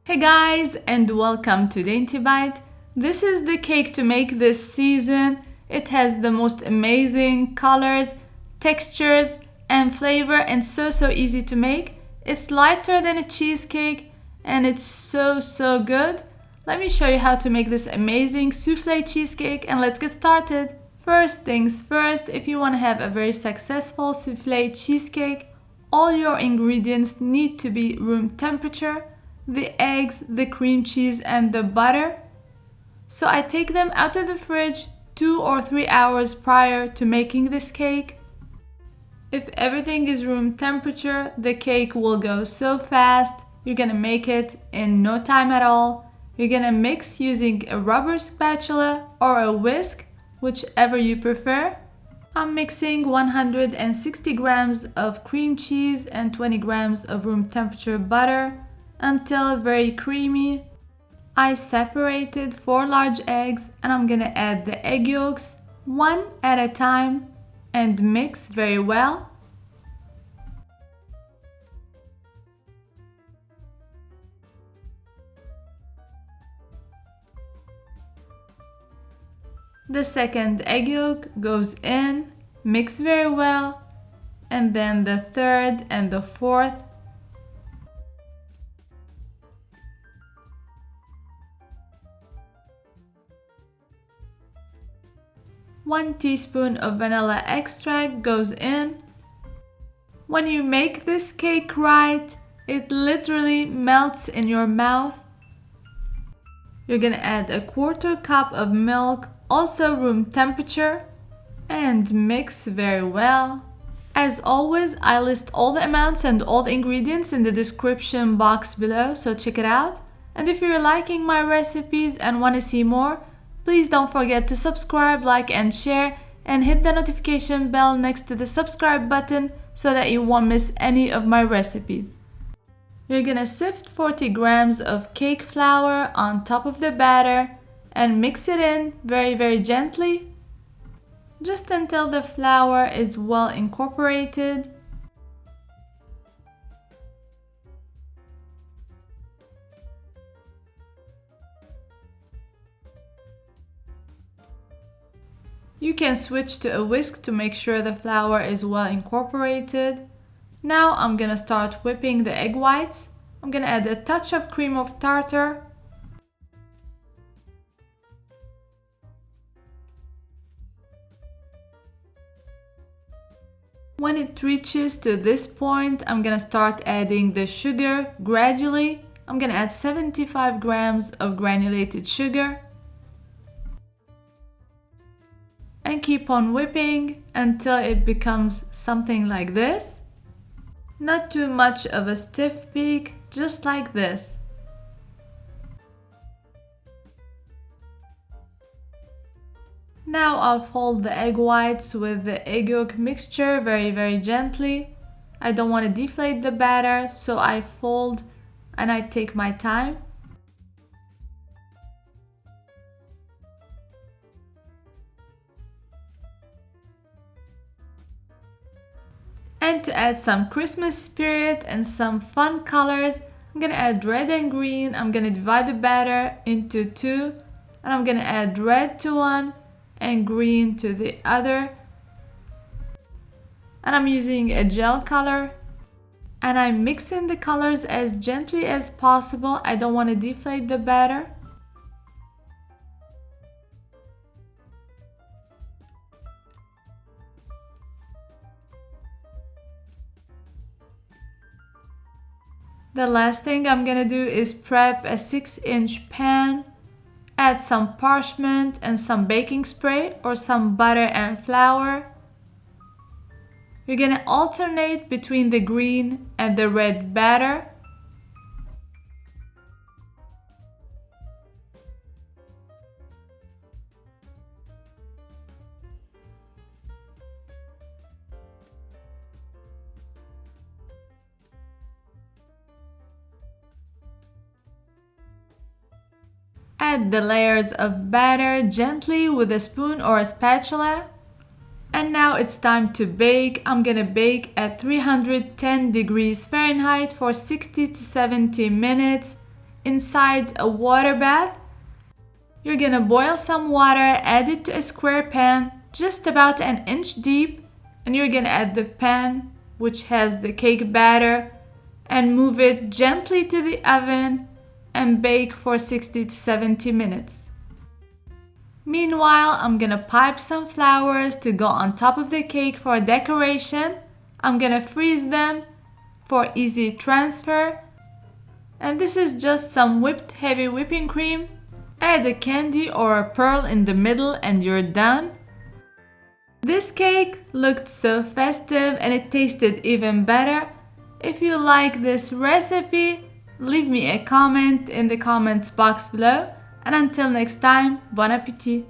Hey guys, and welcome to Dainty Bite. This is the cake to make this season. It has the most amazing colors, textures, and flavor, and so easy to make. It's lighter than a cheesecake, and it's so good. Let me show you how to make this amazing souffle cheesecake, and let's get started. First things first, if you want to have a very successful souffle cheesecake, all your ingredients need to be room temperature. The eggs, the cream cheese, and the butter. So I take them out of the fridge 2 or 3 hours prior to making this cake. If everything is room temperature, the cake will go so fast. You're gonna make it in no time at all. You're gonna mix using a rubber spatula or a whisk, whichever you prefer. I'm mixing 160 grams of cream cheese and 20 grams of room temperature butter until very creamy. I separated 4 large eggs and I'm gonna add the egg yolks one at a time and mix very well. The second egg yolk goes in, mix very well, and then the third and the fourth. One teaspoon of vanilla extract goes in. When you make this cake right, it literally melts in your mouth. You're gonna add a 1/4 cup of milk, also room temperature, and mix very well. As always, I list all the amounts and all the ingredients in the description box below, so check it out. And if you're liking my recipes and want to see more, please don't forget to subscribe, like, and share, and hit the notification bell next to the subscribe button so that you won't miss any of my recipes. You're gonna sift 40 grams of cake flour on top of the batter and mix it in very gently, just until the flour is well incorporated. You can switch to a whisk to make sure the flour is well incorporated. Now I'm gonna start whipping the egg whites. I'm gonna add a touch of cream of tartar. When it reaches to this point, I'm gonna start adding the sugar gradually. I'm gonna add 75 grams of granulated sugar. And keep on whipping until it becomes something like this. Not too much of a stiff peak, just like this. Now I'll fold the egg whites with the egg yolk mixture very gently. I don't want to deflate the batter, so I fold and I take my time. And to add some Christmas spirit and some fun colors, I'm gonna add red and green. I'm gonna divide the batter into 2, and I'm gonna add red to one and green to the other. And I'm using a gel color. And I'm mixing the colors as gently as possible. I don't want to deflate the batter. The last thing I'm gonna do is prep a 6-inch pan, add some parchment and some baking spray or some butter and flour. You're gonna alternate between the green and the red batter. Add the layers of batter gently with a spoon or a spatula. And now it's time to bake. I'm gonna bake at 310 degrees Fahrenheit for 60 to 70 minutes. inside a water bath. You're gonna boil some water, add it to a square pan just about an inch deep, and you're gonna add the pan which has the cake batter and move it gently to the oven and bake for 60 to 70 minutes. Meanwhile, I'm gonna pipe some flowers to go on top of the cake for decoration. I'm gonna freeze them for easy transfer. And this is just some whipped heavy whipping cream. Add a candy or a pearl in the middle and you're done. This cake looked so festive and it tasted even better. If you like this recipe, leave me a comment in the comments box below. And until next time, bon appetit!